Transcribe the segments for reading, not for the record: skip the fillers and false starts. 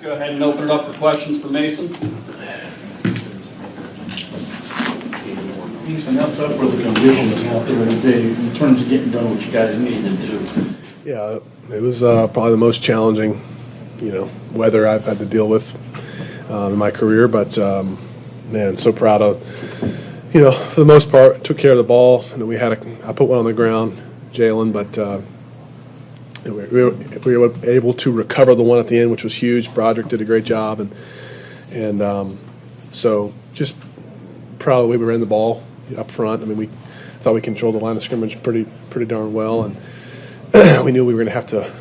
go ahead and open it up for questions for Mason. Mason, how tough were the conditions out there today in terms of getting done what you guys needed to do? Yeah, it was probably the most challenging, weather I've had to deal with in my career. But man, so proud of, for the most part, took care of the ball. I put one on the ground, Jalen, but we were able to recover the one at the end, which was huge. Broderick did a great job, and so just proud of the way we ran the ball up front. I mean, we thought we controlled the line of scrimmage pretty darn well, and we knew we were going to have to,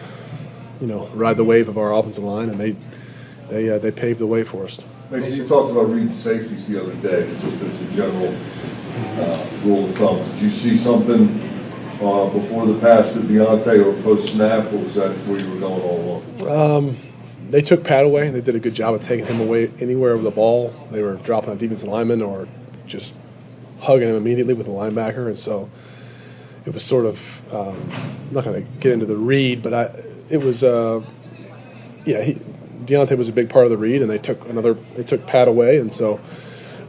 ride the wave of our offensive line, and they paved the way for us. Mason, you talked about reading safeties the other day, just as a general rule of thumb. Did you see something before the pass to Deontay or post-snap, or was that where you were going all along? They took Pat away, and they did a good job of taking him away anywhere with the ball. They were dropping a defensive lineman or just hugging him immediately with the linebacker, and so it was sort of I'm not going to get into the read, but it was Deontay was a big part of the read, and they took Pat away, and so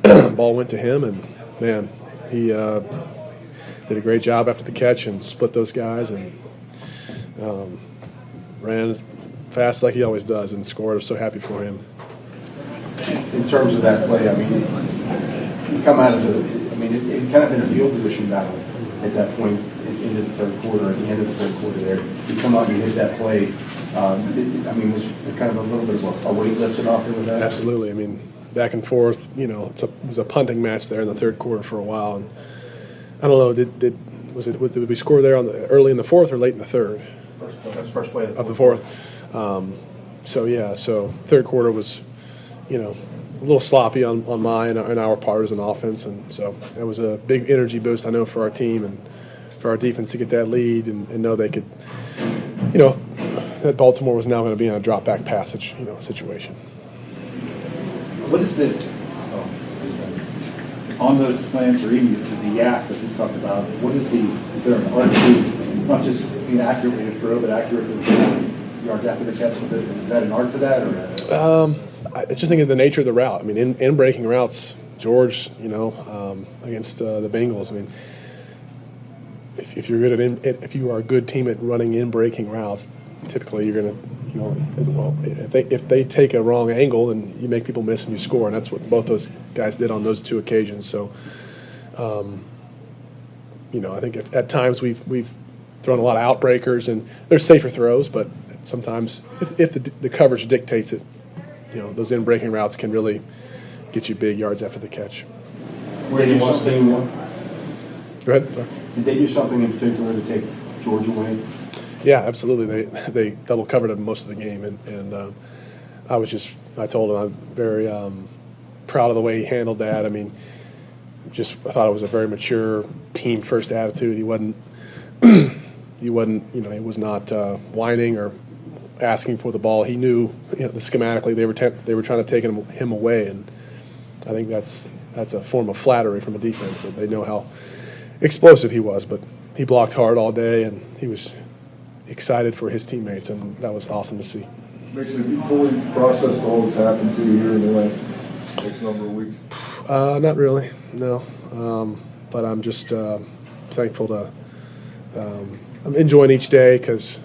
the ball went to him, and man, he did a great job after the catch and split those guys and ran fast like he always does and scored. I was so happy for him. In terms of that play, I mean, you come out of it kind of been a field position battle at that point into the third quarter, at the end of the third quarter there. You come out and you hit that play. Was there kind of a little bit of a weight lifted off there with that? Absolutely. I mean, back and forth, it was a punting match there in the third quarter for a while. And I don't know, did we score there early in the fourth or late in the third? First play of the fourth. So third quarter was, a little sloppy on my and our part as an offense, and so it was a big energy boost, I know, for our team and for our defense to get that lead and know they could, that Baltimore was now going to be in a drop back passage, situation. What is the on those slants or even the yak that just talked about? Is there an art to not just being accurate when you throw, but accurate yards after the catch? Is that an art to that, or? I just think of the nature of the route. I mean, in breaking routes, George, against the Bengals. I mean, if you're good if you are a good team at running in breaking routes, typically you're going to, if they take a wrong angle, then you make people miss and you score, and that's what both those guys did on those two occasions. So, I think at times we've thrown a lot of outbreakers, and there's safer throws, but sometimes if the coverage dictates it, those in breaking routes can really get you big yards after the catch. Go ahead. Sorry. Did they do something in particular to take George away? Yeah, absolutely. They double covered him most of the game, and I told him I'm very proud of the way he handled that. I mean, I thought it was a very mature team first attitude. He wasn't he was not whining or asking for the ball. He knew, schematically they were trying to take him away, and I think that's a form of flattery from a defense that they know how explosive he was. But he blocked hard all day, and he was excited for his teammates, and that was awesome to see. Mason, have you fully processed all that's happened to you here in the last next number of weeks? Not really, no. But I'm just thankful to. I'm enjoying each day because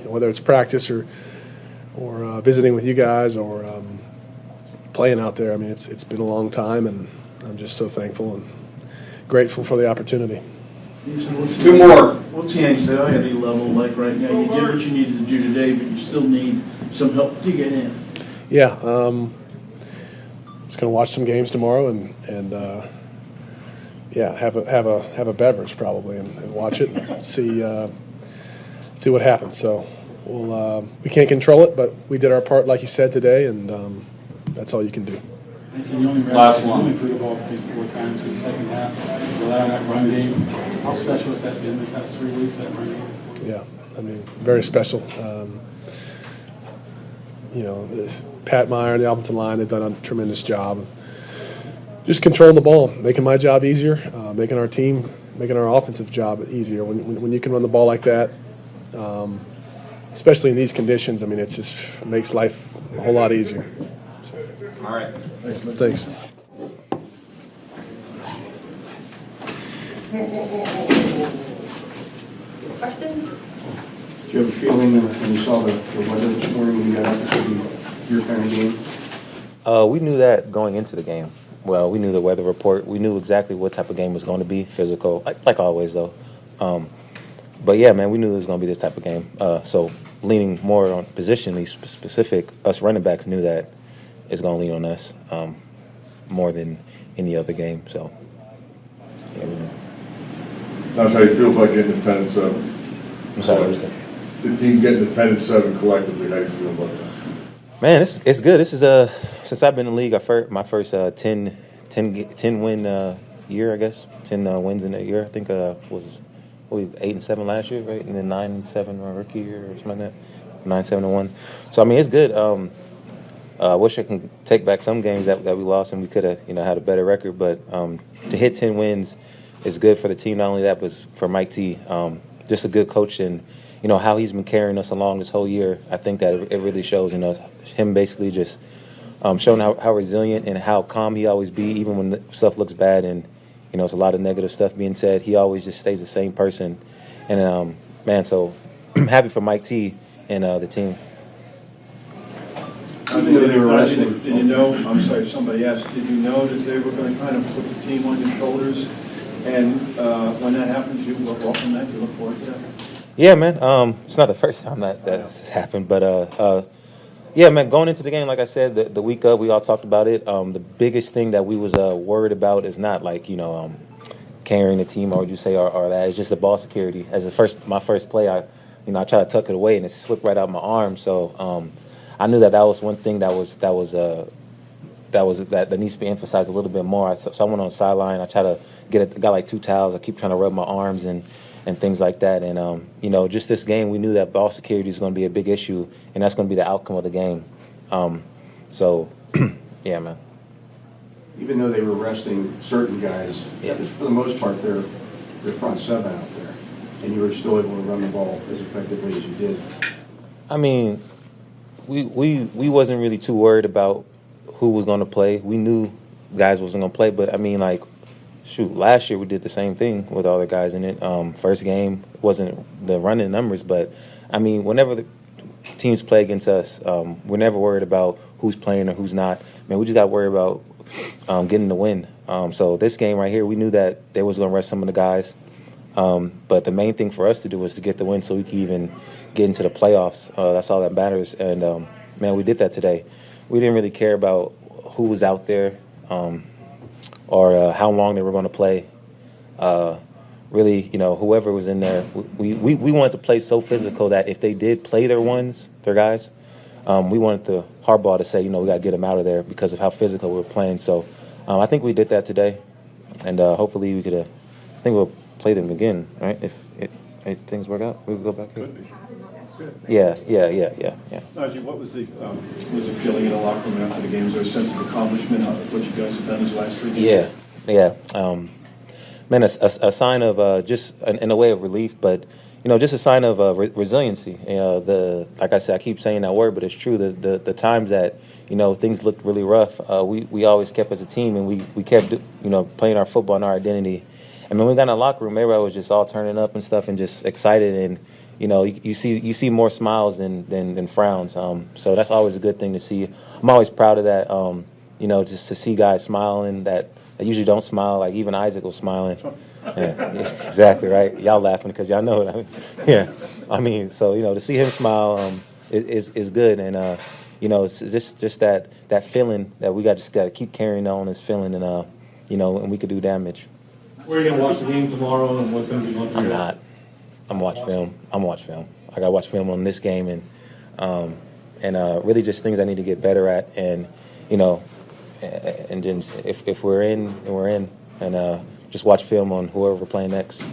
whether it's practice or visiting with you guys or playing out there, I mean it's been a long time, and I'm just so thankful and grateful for the opportunity. Two more. What's the anxiety level like right now? You did what you needed to do today, but you still need some help to get in. Yeah, just gonna watch some games tomorrow and have a beverage probably and watch it and see what happens. So we can't control it, but we did our part, like you said today, and that's all you can do. Last one. Only threw the ball 4 times for the second half. Rely on that run game. How special has that been the past 3 weeks, that run game? Yeah, I mean, very special. Pat Meyer and the offensive line, they've done a tremendous job. Just controlling the ball, making my job easier, making our offensive job easier. When you can run the ball like that, especially in these conditions, I mean, it just makes life a whole lot easier. All right. Thanks. Questions? Do you have a feeling when you saw the weather this morning when you got out, this would be your kind of game? We knew that going into the game. Well, we knew the weather report. We knew exactly what type of game it was going to be, physical, like always, though. But, yeah, man, we knew it was going to be this type of game. So leaning more on positionally specific, us running backs knew that it's going to lean on us more than any other game. So, yeah, we knew. That's how you feel about getting to 10-7. I'm sorry, what did you say? The team getting to 10-7 collectively, how you feel about that? Man, it's good. This is since I've been in the league, my first 10 win year, I guess. 10 wins in a year. I think was 8-7 last year, right? And then 9-7 our rookie year or something like that. 9-7-1. So I mean, it's good. I wish I can take back some games that we lost and we could have had a better record. But to hit 10 wins is good for the team. Not only that, but for Mike T. Just a good coach and how he's been carrying us along this whole year. I think that it really shows. Him basically just showing how resilient and how calm he always be, even when the stuff looks bad and it's a lot of negative stuff being said. He always just stays the same person. And man, so I'm happy for Mike T and the team. Even though they were resting. Did you know, I'm sorry, somebody asked, did you know that they were going to kind of put the team on your shoulders? And when that happens, you welcome that, you look forward to that? Yeah, man. It's not the first time that's happened, but yeah, man. Going into the game, like I said, the week of, we all talked about it. The biggest thing that we was worried about is not like carrying the team, or would you say, or that. It's just the ball security. As my first play, I tried to tuck it away and it slipped right out my arm. So I knew that was one thing that needs to be emphasized a little bit more. So I went on the sideline. I got like 2 towels. I keep trying to rub my arms and things like that. And, just this game, we knew that ball security is going to be a big issue, and that's going to be the outcome of the game. So, yeah, man. Even though they were resting certain guys, Yeah. for the most part, they're front seven out there, and you were still able to run the ball as effectively as you did. I mean, we wasn't really too worried about who was going to play. We knew guys wasn't going to play, but, I mean, like, shoot, last year we did the same thing with all the guys in it. First game wasn't the running numbers, but, I mean, whenever the teams play against us, we're never worried about who's playing or who's not. I mean, we just got to worry about getting the win. So this game right here, we knew that they was going to rest some of the guys. But the main thing for us to do was to get the win so we could even get into the playoffs. That's all that matters. And, man, we did that today. We didn't really care about who was out there or how long they were going to play. Really, whoever was in there, we wanted to play so physical that if they did play their guys, we wanted the hardball to say, we got to get them out of there because of how physical we were playing. So I think we did that today. And hopefully we could, I think we'll play them again, right? If things work out, we'll go back in. Yeah. Najee, what was the feeling in the locker room after the game? Was there a sense of accomplishment of what you guys have done these last 3 games? Yeah. Man, a sign of just in a way of relief, but just a sign of resiliency. Like I said, I keep saying that word, but it's true. The times that things looked really rough, we always kept as a team, and we kept playing our football and our identity. And when we got in the locker room, everybody was just all turning up and stuff and just excited, and you see more smiles than frowns. So that's always a good thing to see. I'm always proud of that. Just to see guys smiling that usually don't smile. Like even Isaac was smiling. Yeah, exactly right. Y'all laughing because y'all know it. I mean, yeah, I mean, so to see him smile is good, and it's just that feeling that we just got to keep carrying on this feeling, and and we could do damage. Where are you going to watch the game tomorrow, and what's going to be going through I'm your not. I'm watch film. I got to watch film on this game, and really just things I need to get better at, and and then if we're in, we're in, and just watch film on whoever we're playing next.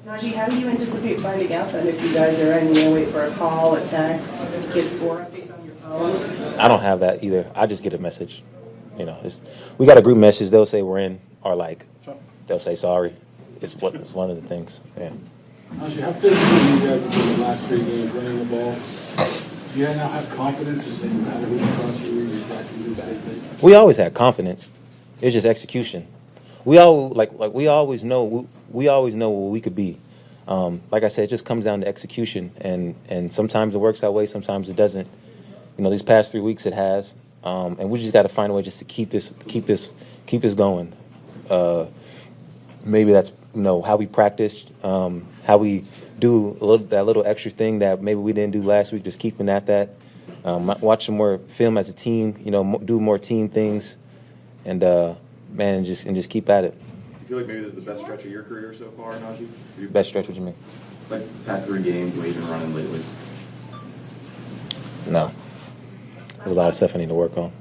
Najee, how do you anticipate finding out then if you guys are in? Wait for a call, a text, get score updates on your phone? I don't have that either. I just get a message. We got a group message. They'll say we're in, or they'll say sorry. It's one of the things. Yeah. Najee, how physical you guys have been the last 3 games running the ball? Do you now have confidence to say no matter who's across you, you guys can do the same thing? We always had confidence. It's just execution. We all we always know what we could be. Like I said, it just comes down to execution, and sometimes it works that way, sometimes it doesn't. You know, these past 3 weeks it has, and we just got to find a way just to keep this going. Maybe that's how we practiced, how we do that little extra thing that maybe we didn't do last week. Just keeping at that, watch some more film as a team. Do more team things, and just keep at it. You feel like maybe this is the best stretch of your career so far, Najee? Best stretch? What you mean? Like past 3 games, the way you've been running lately. No. There's a lot of stuff I need to work on.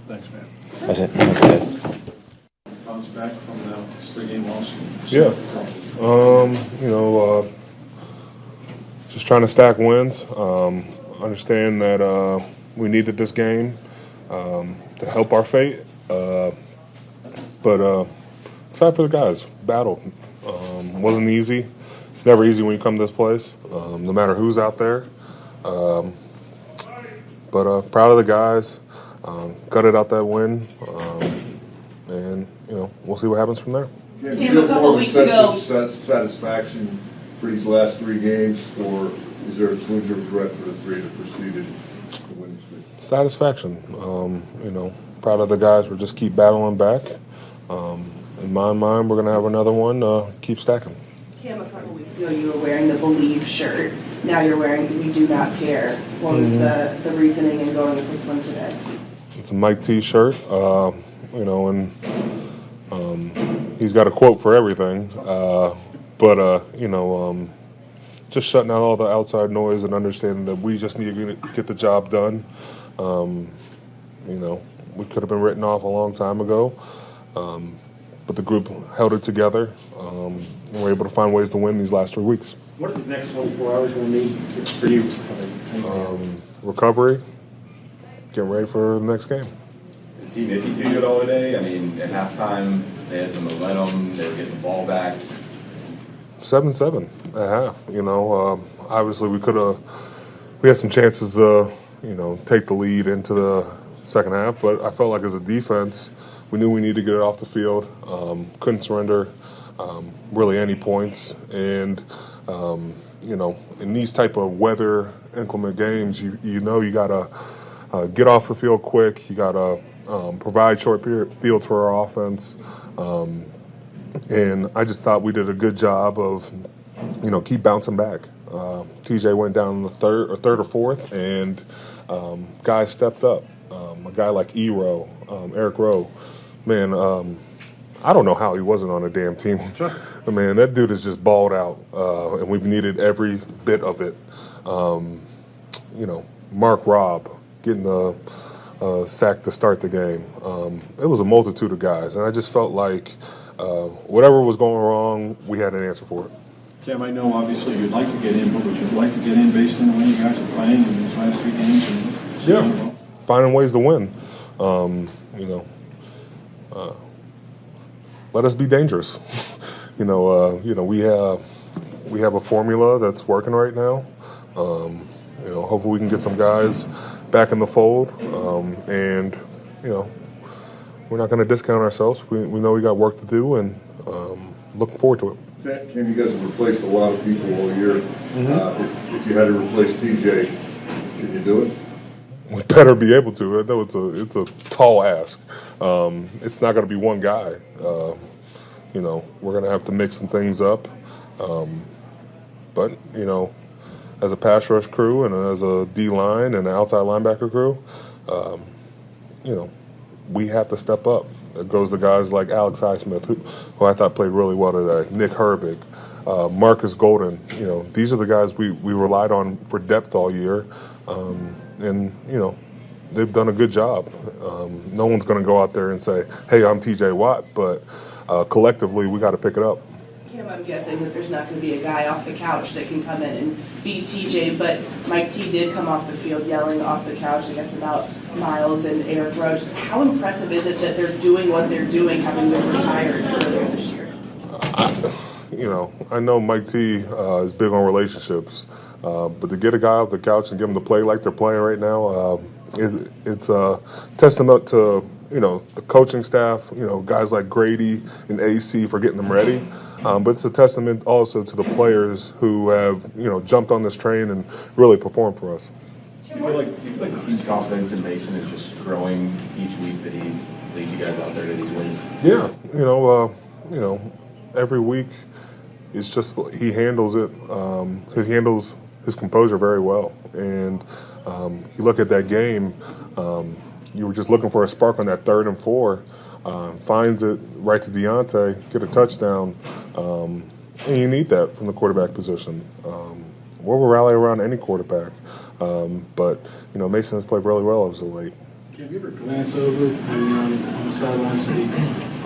Thanks, man. That's it. Okay. Bounce back from the 3-game loss. Yeah. Just trying to stack wins. Understand that we needed this game to help our fate. But excited for the guys. Battle. Wasn't easy. It's never easy when you come to this place, no matter who's out there. But proud of the guys. Gutted out that win. And, we'll see what happens from there. Can you feel more of a sense of satisfaction for these last 3 games, or is there a twinge of regret for the 3 that preceded the winning streak? Satisfaction. Proud of the guys. We'll just keep battling back. In my mind, we're going to have another one. Keep stacking. Cam, a couple weeks ago you were wearing the Believe shirt. Now you're wearing We Do Not Care. What was the reasoning in going with this one today? It's a Mike T shirt, and he's got a quote for everything. Just shutting out all the outside noise and understanding that we just need to get the job done. We could have been written off a long time ago, but the group held it together, and we're able to find ways to win these last 3 weeks. What are the next 24 hours going to mean for you? Recovery, getting ready for the next game. It seemed iffy to you at all today. I mean, at halftime, they had the momentum, they were getting the ball back. 7-7 at half. Obviously we had some chances to, take the lead into the second half, but I felt like as a defense, we knew we needed to get it off the field. Couldn't surrender really any points, and in these type of weather inclement games, you gotta get off the field quick. You gotta provide short fields for our offense. And I just thought we did a good job of, keep bouncing back. TJ went down in the third or fourth, and guys stepped up. A guy like Eric Rowe, man, I don't know how he wasn't on a damn team. Man, that dude is just balled out, and we've needed every bit of it. Mark Robb getting the sack to start the game. It was a multitude of guys, and I just felt like whatever was going wrong, we had an answer for it. Cam, I know obviously you'd like to get in, but would you like to get in based on the way you guys are playing in these last 3 games? Yeah, finding ways to win. Let us be dangerous. We have a formula that's working right now. Hopefully we can get some guys back in the fold, and we're not going to discount ourselves. We know we got work to do, and looking forward to it. Cam, you guys have replaced a lot of people all year. If you had to replace TJ, can you do it? We better be able to. I know it's a tall ask. It's not going to be one guy. We're going to have to mix some things up. But as a pass rush crew and as a D-line and an outside linebacker crew, we have to step up. It goes to guys like Alex Highsmith, who I thought played really well today, Nick Herbig, Marcus Golden. These are the guys we relied on for depth all year. And they've done a good job. No one's going to go out there and say, hey, I'm TJ Watt, but collectively we got to pick it up. Cam, I'm guessing that there's not going to be a guy off the couch that can come in and beat TJ, but Mike T did come off the field yelling off the couch, I guess, about Miles and Eric Rowe. How impressive is it that they're doing what they're doing, having been retired earlier this year? I know Mike T is big on relationships, but to get a guy off the couch and get him to play like they're playing right now, it's a testament to the coaching staff, guys like Grady and AC for getting them ready. But it's a testament also to the players who have jumped on this train and really performed for us. Do you feel like the team's confidence in Mason is just growing each week that he leads you guys out there to these wins? Yeah, every week it's just he handles it. He handles his composure very well. And you look at that game, you were just looking for a spark on that 3rd and 4. Finds it right to Deontay, get a touchdown, and you need that from the quarterback position. We'll rally around any quarterback, but Mason has played really well as of late. Have you ever glance over on the sidelines to the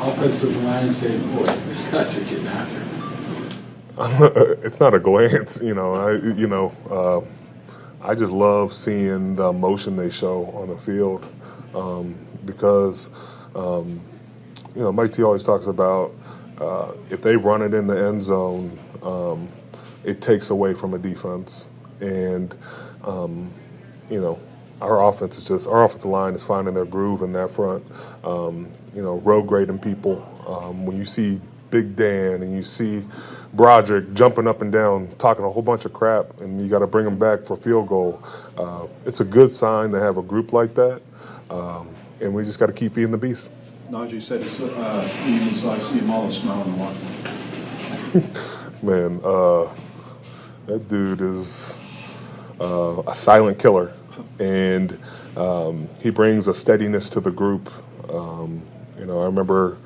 offensive line and say, boy, these guys are getting after him? It's not a glance, I just love seeing the emotion they show on the field because, Mike T always talks about if they run it in the end zone, it takes away from a defense. And, our offensive line is finding their groove in that front, road grading people. When you see Big Dan and you see Broderick jumping up and down, talking a whole bunch of crap, and you got to bring them back for field goal. It's a good sign to have a group like that, and we just got to keep feeding the beast. Najee said it's even so I see them all smiling and watching. Man, that dude is a silent killer, and he brings a steadiness to the group. I remember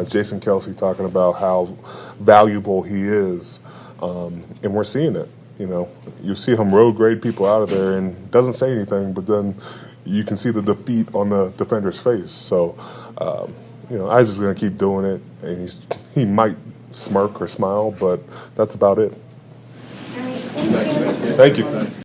Jason Kelsey talking about how valuable he is, and we're seeing it. You see him road grade people out of there and doesn't say anything, but then you can see the defeat on the defender's face. So, Isaac's going to keep doing it, and he might smirk or smile, but that's about it. All right, thanks, Jim. Thank you.